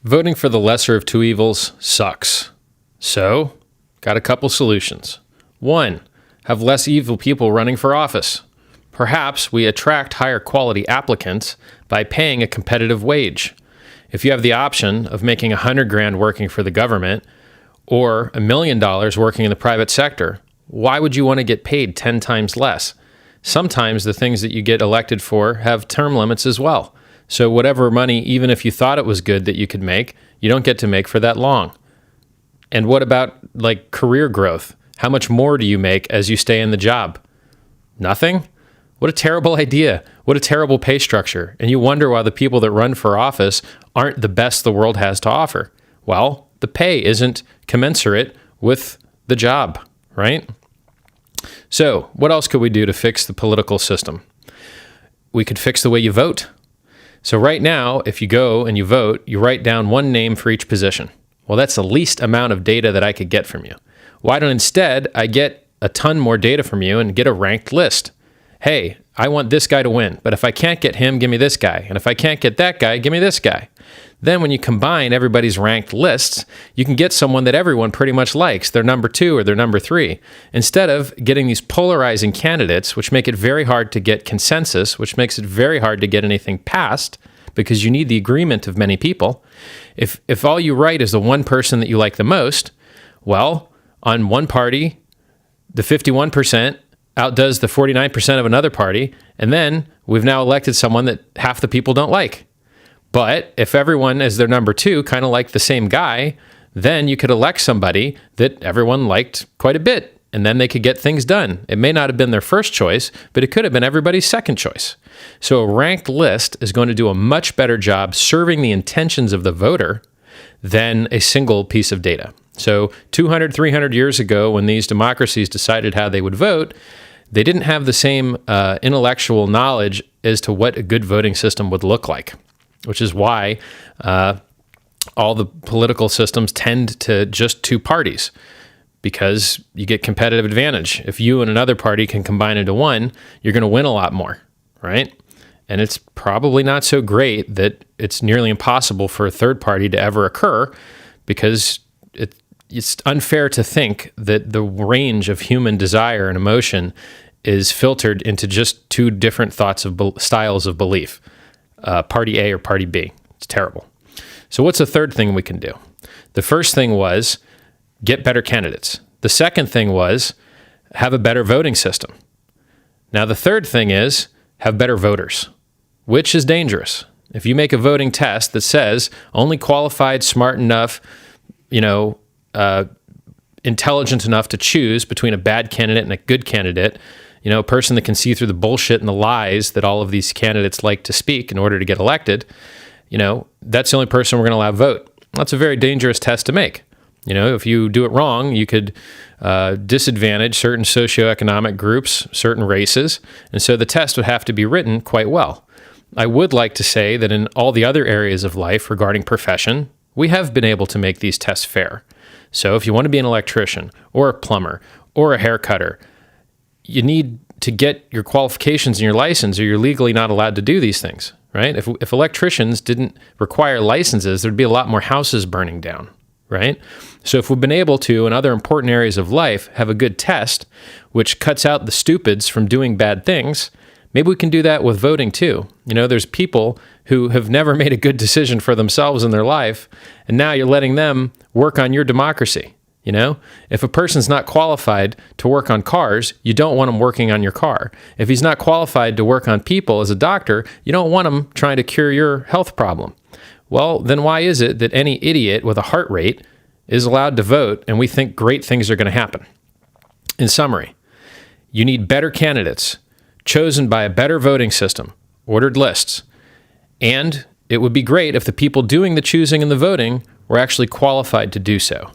Voting for the lesser of two evils sucks. So, got a couple solutions. 1, have less evil people running for office. Perhaps we attract higher quality applicants by paying a competitive wage. If you have the option of making $100,000 working for the government or $1 million working in the private sector, why would you want to get paid 10 times less? Sometimes the things that you get elected for have term limits as well. So whatever money, even if you thought it was good that you could make, you don't get to make for that long. And what about like career growth? How much more do you make as you stay in the job? Nothing? What a terrible idea. What a terrible pay structure. And you wonder why the people that run for office aren't the best the world has to offer. Well, the pay isn't commensurate with the job, right? So what else could we do to fix the political system? We could fix the way you vote. So right now, if you go and you vote, you write down one name for each position. Well, that's the least amount of data that I could get from you. Why don't instead I get a ton more data from you and get a ranked list? Hey, I want this guy to win, but if I can't get him, give me this guy. And if I can't get that guy, give me this guy. Then when you combine everybody's ranked lists, you can get someone that everyone pretty much likes, their number 2 or their number 3, instead of getting these polarizing candidates, which make it very hard to get consensus, which makes it very hard to get anything passed because you need the agreement of many people. If all you write is the one person that you like the most, well, on one party, the 51% outdoes the 49% of another party, and then we've now elected someone that half the people don't like. But if everyone is their number 2 kind of like the same guy, then you could elect somebody that everyone liked quite a bit, and then they could get things done. It may not have been their first choice, but it could have been everybody's second choice. So a ranked list is going to do a much better job serving the intentions of the voter than a single piece of data. So 200, 300 years ago, when these democracies decided how they would vote, they didn't have the same intellectual knowledge as to what a good voting system would look like, which is why all the political systems tend to just 2 parties, because you get competitive advantage. If you and another party can combine into one, you're going to win a lot more, right? And it's probably not so great that it's nearly impossible for a third party to ever occur, because it's unfair to think that the range of human desire and emotion is filtered into just 2 different styles of belief, party A or party B. It's terrible. So what's the third thing we can do? The first thing was get better candidates. The second thing was have a better voting system. Now the third thing is have better voters, which is dangerous. If you make a voting test that says only qualified, smart enough, intelligent enough to choose between a bad candidate and a good candidate, a person that can see through the bullshit and the lies that all of these candidates like to speak in order to get elected, that's the only person we're going to allow vote. That's a very dangerous test to make. If you do it wrong, you could disadvantage certain socioeconomic groups, certain races, and so the test would have to be written quite well. I would like to say that in all the other areas of life regarding profession, we have been able to make these tests fair. So if you want to be an electrician or a plumber or a hair cutter, you need to get your qualifications and your license, or you're legally not allowed to do these things, right? If electricians didn't require licenses, there'd be a lot more houses burning down, right? So if we've been able to, in other important areas of life, have a good test, which cuts out the stupids from doing bad things, maybe we can do that with voting too. There's people who have never made a good decision for themselves in their life, and now you're letting them work on your democracy. If a person's not qualified to work on cars, you don't want him working on your car. If he's not qualified to work on people as a doctor, you don't want him trying to cure your health problem. Well, then why is it that any idiot with a heart rate is allowed to vote and we think great things are going to happen? In summary, you need better candidates chosen by a better voting system, ordered lists, and it would be great if the people doing the choosing and the voting were actually qualified to do so.